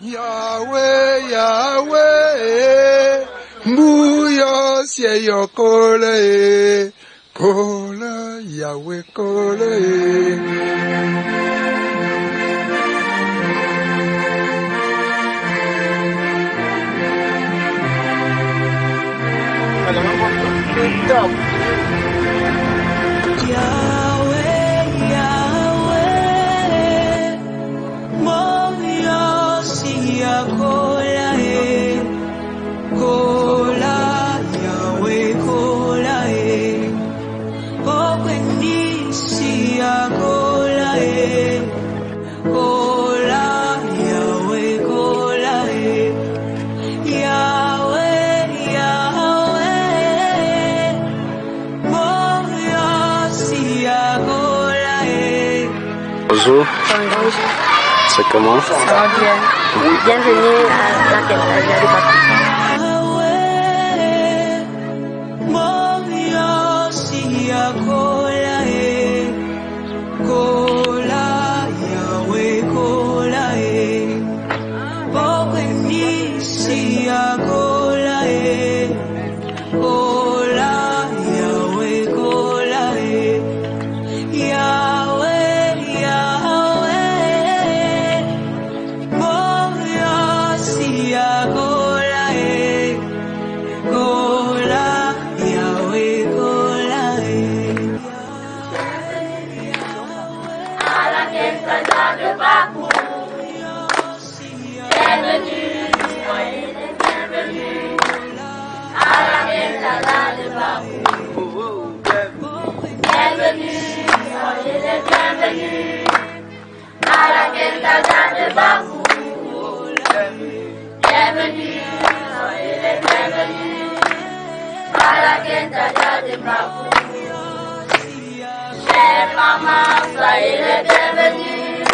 Yahweh, Yahweh, Mbuyo Sieyo Kole, Kole, Yahweh Kole. Bonjour. C'est comment? Ça va bien. Bienvenue à la Quintaja de Bakou. Chère maman, soyez les bienvenus.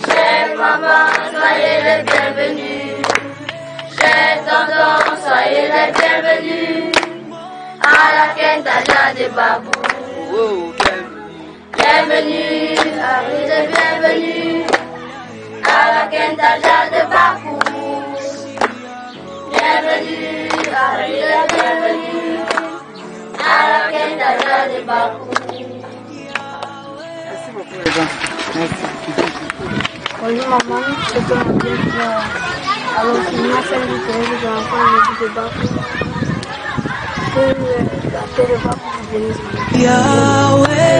Chère maman, soyez les bienvenus. Chers tontons, soyez les bienvenus à la Quintaja de Bakou. Bienvenue, arrivez, bienvenue à la Quintaja de Bakou. Bienvenue, arrivez, bienvenue à la Quintaja de Bakou. Bonjour maman, je peux me dire alors c'est une affaire différente des enfants de Bakou. Que la terre de Bakou vous bénisse. Yahweh,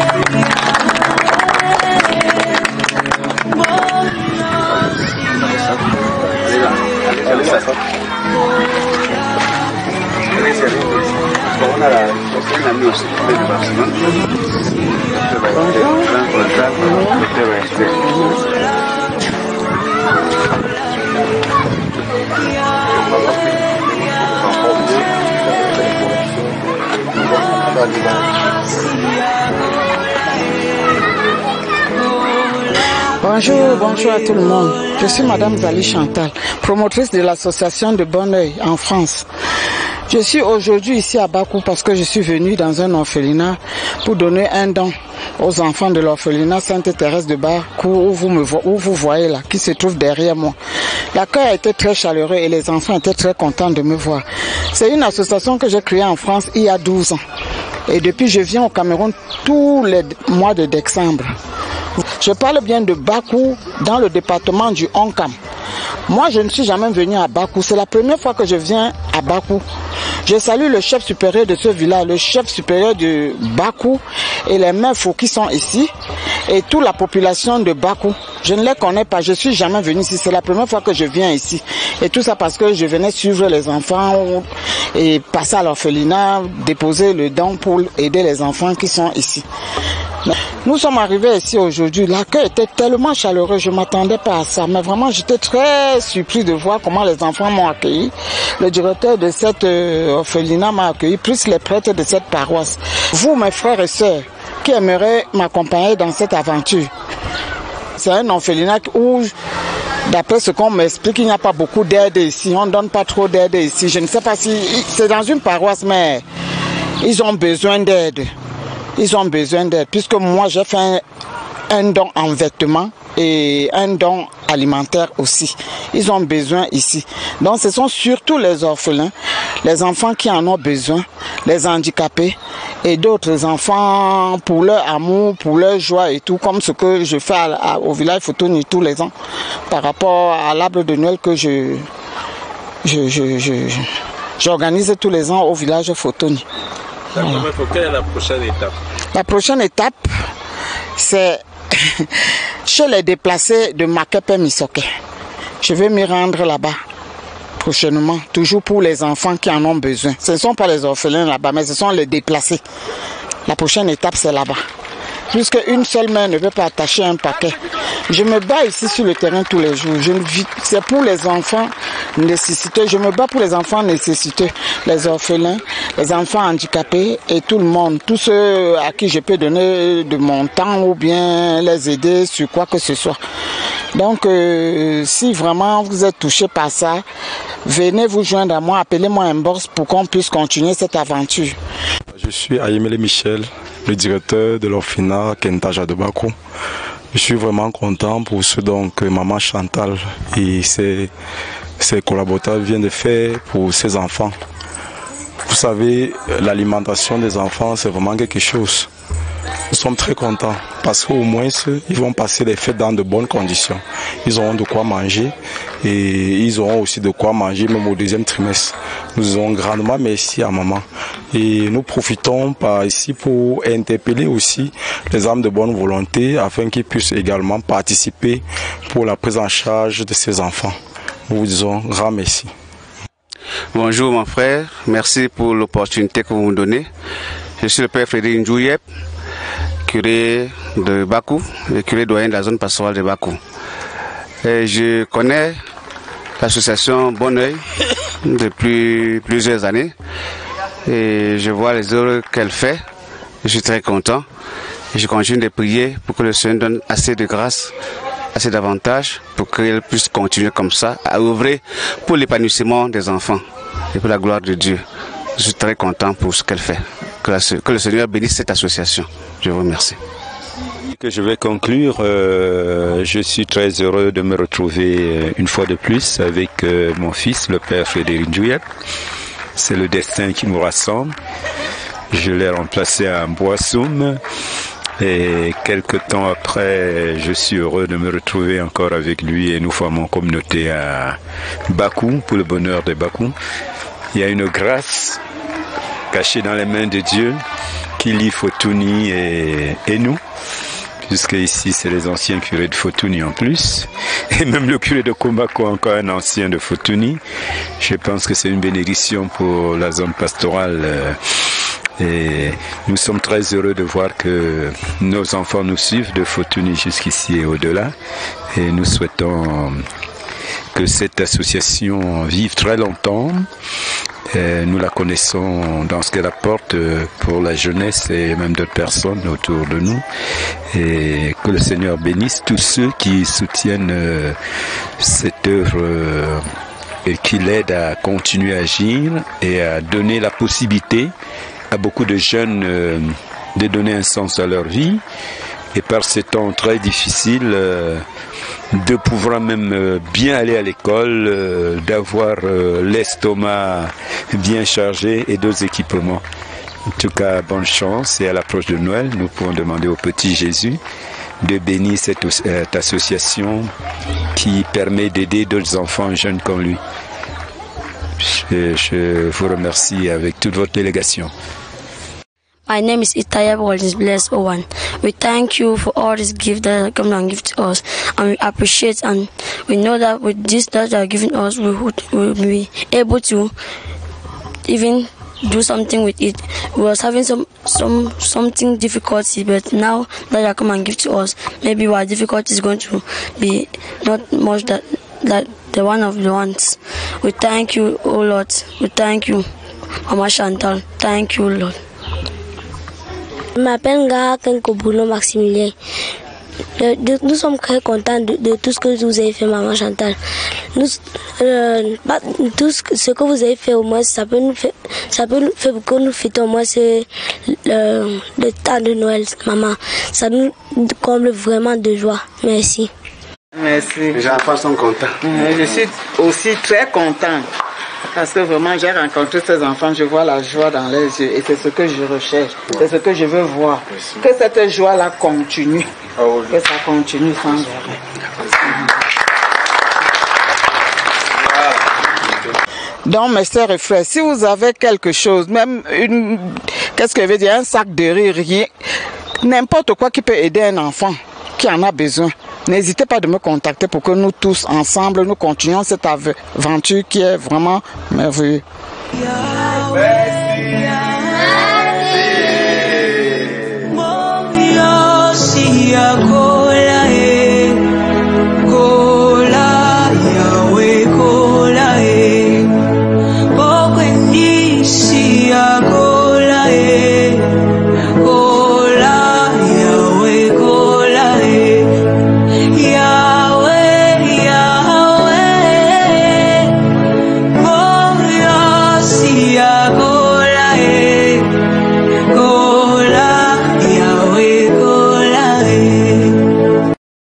Bonjour à tout le monde. Je suis Madame Zali Chantal, promotrice de l'association de Bon Oeil en France. Je suis aujourd'hui ici à Bakou parce que je suis venue dans un orphelinat pour donner un don aux enfants de l'orphelinat Sainte-Thérèse de Bakou où vous voyez là, qui se trouve derrière moi. L'accueil a été très chaleureux et les enfants étaient très contents de me voir. C'est une association que j'ai créée en France il y a 12 ans. Et depuis, je viens au Cameroun tous les mois de décembre. Je parle bien de Bakou dans le département du Onkam. Moi, je ne suis jamais venu à Bakou. C'est la première fois que je viens à Bakou. Je salue le chef supérieur de ce village, le chef supérieur de Bakou et les meufs qui sont ici et toute la population de Bakou. Je ne les connais pas, je suis jamais venu ici. C'est la première fois que je viens ici. Et tout ça parce que je venais suivre les enfants et passer à l'orphelinat, déposer le don pour aider les enfants qui sont ici. Nous sommes arrivés ici aujourd'hui. L'accueil était tellement chaleureux, je ne m'attendais pas à ça. Mais vraiment, j'étais très surpris de voir comment les enfants m'ont accueilli. Le directeur de cette orphelinat m'a accueilli, plus les prêtres de cette paroisse. Vous, mes frères et sœurs, qui aimeraient m'accompagner dans cette aventure. C'est un orphelinat où, d'après ce qu'on m'explique, il n'y a pas beaucoup d'aide ici. On ne donne pas trop d'aide ici. Je ne sais pas si c'est dans une paroisse, mais ils ont besoin d'aide. Ils ont besoin d'aide, puisque moi j'ai fait un don en vêtements et un don alimentaire aussi. Ils ont besoin ici. Donc ce sont surtout les orphelins, les enfants qui en ont besoin, les handicapés et d'autres enfants pour leur amour, pour leur joie et tout, comme ce que je fais au village Fotoni tous les ans par rapport à l'arbre de Noël que j'organise tous les ans au village Fotoni. Voilà. Quelle est la prochaine étape? La prochaine étape, c'est chez les déplacés de Makepe Misoke. Je vais m'y rendre là-bas prochainement, toujours pour les enfants qui en ont besoin. Ce ne sont pas les orphelins là-bas, mais ce sont les déplacés. La prochaine étape, c'est là-bas. Puisque une seule main ne peut pas attacher un paquet. Je me bats ici sur le terrain tous les jours. C'est pour les enfants nécessiteux. Je me bats pour les enfants nécessiteux, les orphelins, les enfants handicapés et tout le monde. Tous ceux à qui je peux donner de mon temps ou bien les aider sur quoi que ce soit. Donc, si vraiment vous êtes touché par ça, venez vous joindre à moi, appelez-moi un boss pour qu'on puisse continuer cette aventure. Je suis Ayemele Michel, le directeur de l'orphelinat Kentaja de Bakou. Je suis vraiment content pour ce que maman Chantal et ses collaborateurs viennent de faire pour ses enfants. Vous savez, l'alimentation des enfants, c'est vraiment quelque chose. Nous sommes très contents parce qu'au moins ils vont passer les fêtes dans de bonnes conditions. Ils auront de quoi manger et ils auront aussi de quoi manger même au deuxième trimestre. Nous disons grandement merci à maman. Et nous profitons par ici pour interpeller aussi les âmes de bonne volonté afin qu'ils puissent également participer pour la prise en charge de ces enfants. Nous vous disons grand merci. Bonjour mon frère, merci pour l'opportunité que vous me donnez. Je suis le père Frédéric Ndjouyep, curé de Bakou, le curé doyen de la zone pastorale de Bakou. Et je connais l'association Bon Oeil depuis plusieurs années et je vois les œuvres qu'elle fait. Je suis très content et je continue de prier pour que le Seigneur donne assez de grâce, assez d'avantages pour qu'elle puisse continuer comme ça à œuvrer pour l'épanouissement des enfants et pour la gloire de Dieu. Je suis très content pour ce qu'elle fait. Que le Seigneur bénisse cette association. Je vous remercie. Que je vais conclure, je suis très heureux de me retrouver une fois de plus avec mon fils, le père Frédéric Ndjouyep. C'est le destin qui nous rassemble. Je l'ai remplacé à Boissoum et quelques temps après, je suis heureux de me retrouver encore avec lui et nous formons communauté à Bakou, pour le bonheur de Bakou. Il y a une grâce cachée dans les mains de Dieu qui lie Fotoni et nous. Puisque ici, c'est les anciens curés de Fotoni en plus. Et même le curé de Kombako, encore un ancien de Fotoni. Je pense que c'est une bénédiction pour la zone pastorale. Et nous sommes très heureux de voir que nos enfants nous suivent de Fotoni jusqu'ici et au-delà. Et nous souhaitons que cette association vive très longtemps. Nous la connaissons dans ce qu'elle apporte pour la jeunesse et même d'autres personnes autour de nous. Et que le Seigneur bénisse tous ceux qui soutiennent cette œuvre et qui l'aident à continuer à agir et à donner la possibilité à beaucoup de jeunes de donner un sens à leur vie. Et par ces temps très difficiles, de pouvoir même bien aller à l'école, d'avoir l'estomac bien chargé et d'autres équipements. En tout cas, bonne chance et à l'approche de Noël, nous pouvons demander au petit Jésus de bénir cette association qui permet d'aider d'autres enfants jeunes comme lui. Je vous remercie avec toute votre délégation. My name is Itaya Wallis Bless Owen. We thank you for all this gift that you come and give to us, and we appreciate, and we know that with this that you are giving us, we will be able to even do something with it. We was having something difficulty, but now that you come and give to us, maybe our difficulty is going to be not much that the one of the ones. We thank you, oh Lord. We thank you, Mama Chantal. Thank you, Lord. Je m'appelle Ngara Kenko Bruno Maximilien. nous sommes très contents de tout ce que vous avez fait, maman Chantal. Tout ce que vous avez fait au moins, ça peut nous faire pour que nous fêtons au moins le temps de Noël, maman. Ça nous comble vraiment de joie. Merci. Merci. Les enfants sont contents. Je suis aussi très contente parce que vraiment j'ai rencontré ces enfants, je vois la joie dans les yeux et c'est ce que je recherche, c'est ce que je veux voir. Que cette joie-là continue, que ça continue sans arrêt. Donc mes sœurs et frères, si vous avez quelque chose, même qu'est-ce que je veux dire, un sac de riz, rien, n'importe quoi qui peut aider un enfant qui en a besoin, n'hésitez pas de me contacter pour que nous tous ensemble nous continuions cette aventure qui est vraiment merveilleuse. Merci.